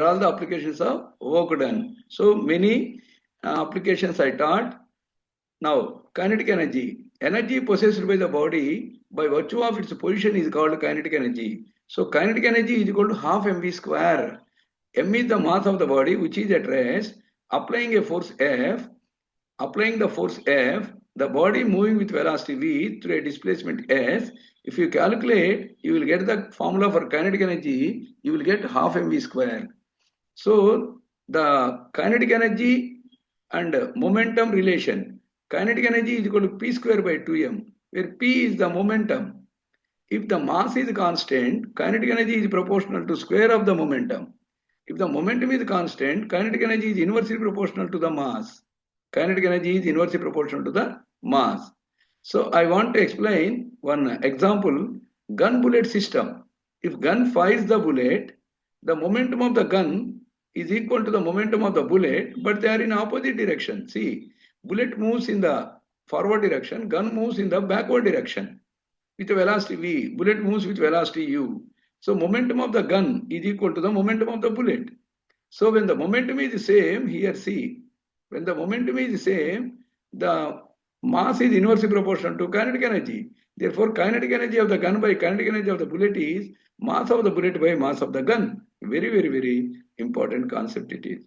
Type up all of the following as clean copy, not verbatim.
all the applications of work done. So many applications I taught. Now, kinetic energy. Energy possessed by the body by virtue of its position is called kinetic energy. So kinetic energy is equal to half mv square. M is the mass of the body which is at rest. Applying a force F, the body moving with velocity v through a displacement s. If you calculate, you will get the formula for kinetic energy. You will get half mv square. So the kinetic energy and momentum relation. Kinetic energy is equal to p square by 2m, where p is the momentum. If the mass is constant, kinetic energy is proportional to square of the momentum. If the momentum is constant, kinetic energy is inversely proportional to the mass. Kinetic energy is inversely proportional to the mass. So I want to explain one example, gun bullet system. If gun fires the bullet, the momentum of the gun is equal to the momentum of the bullet, but they are in opposite direction. See, bullet moves in the forward direction, gun moves in the backward direction. With a velocity v, bullet moves with velocity u. So momentum of the gun is equal to the momentum of the bullet. So when the momentum is the same, here see, when the momentum is the same, the mass is inversely proportional to kinetic energy. Therefore, kinetic energy of the gun by kinetic energy of the bullet is mass of the bullet by mass of the gun. Very, very, very important concept it is.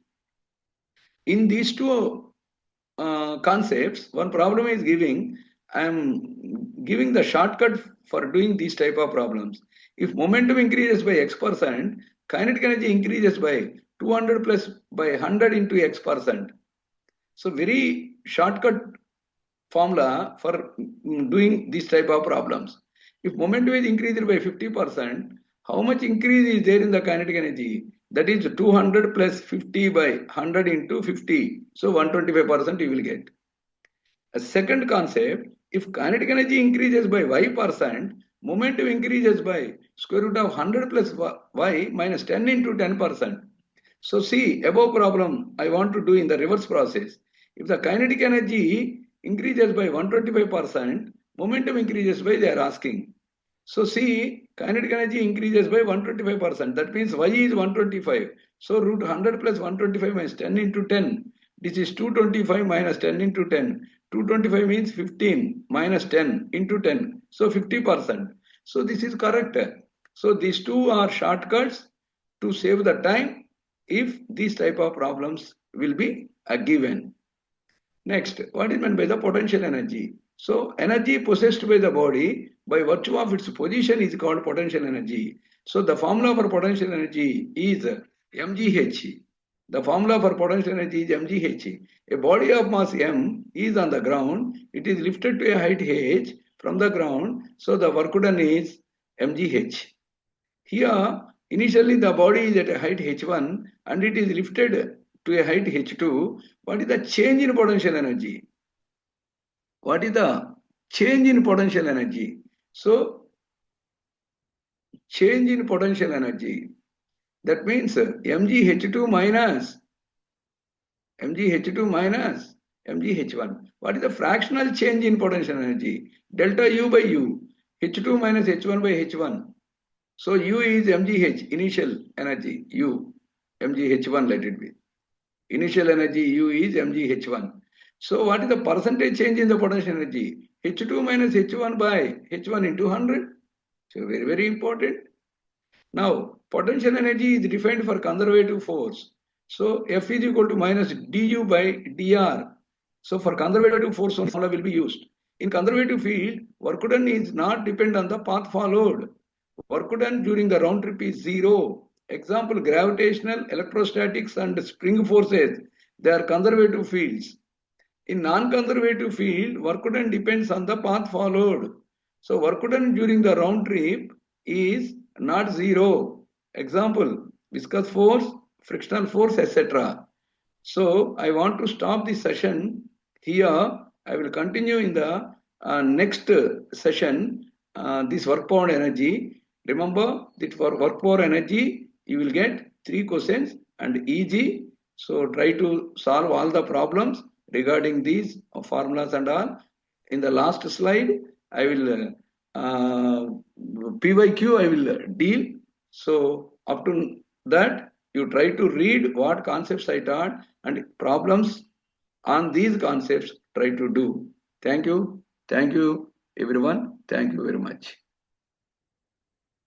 In these two concepts, one problem is giving, I am giving the shortcut for doing these type of problems. If momentum increases by x%, kinetic energy increases by 200 plus by 100 into x%. So very shortcut formula for doing this type of problems. If momentum is increased by 50%, how much increase is there in the kinetic energy? That is 200 plus 50 by 100 into 50. So 125% you will get. A second concept, if kinetic energy increases by y%, momentum increases by square root of 100 plus y minus 10 into 10%. So see, above problem I want to do in the reverse process. If the kinetic energy increases by 125%, momentum increases by, they are asking. So see, kinetic energy increases by 125%. That means y is 125. So root 100 plus 125 minus 10 into 10. This is 225 minus 10 into 10. 225 means 15 minus 10 into 10. So 50%. So this is correct. So these two are shortcuts to save the time if these type of problems will be given. Next, what is meant by the potential energy? So energy possessed by the body by virtue of its position is called potential energy. So the formula for potential energy is mgh. The formula for potential energy is mgh. A body of mass m is on the ground. It is lifted to a height h from the ground. So the work done is mgh. Here, initially the body is at a height h1 and it is lifted to a height h2. What is the change in potential energy? What is the change in potential energy? So, change in potential energy. That means mgh2 minus mgh1. What is the fractional change in potential energy? Delta u by u. h2 minus h1 by h1. So u is mgh, initial energy, u. mgh1 let it be. Initial energy u is mgh1. So what is the percentage change in the potential energy? h2 minus h1 by h1 into 100. So very, very important. Now, potential energy is defined for conservative force. So F is equal to minus du by dr. So for conservative force formula will be used. In conservative field, work done is not depend on the path followed. Work done during the round trip is zero. Example, gravitational, electrostatics and spring forces, they are conservative fields. In non-conservative field, work done depends on the path followed. So work done during the round trip is not zero. Example, viscous force, frictional force, etc. So I want to stop this session here. I will continue in the next session, this work power energy. Remember that for work power energy, you will get 3 questions and easy. So try to solve all the problems regarding these formulas and all. In the last slide, I will PYQ I will deal. So up to that, You try to read what concepts I taught and problems on these concepts try to do. Thank you. Thank you, everyone. Thank you very much.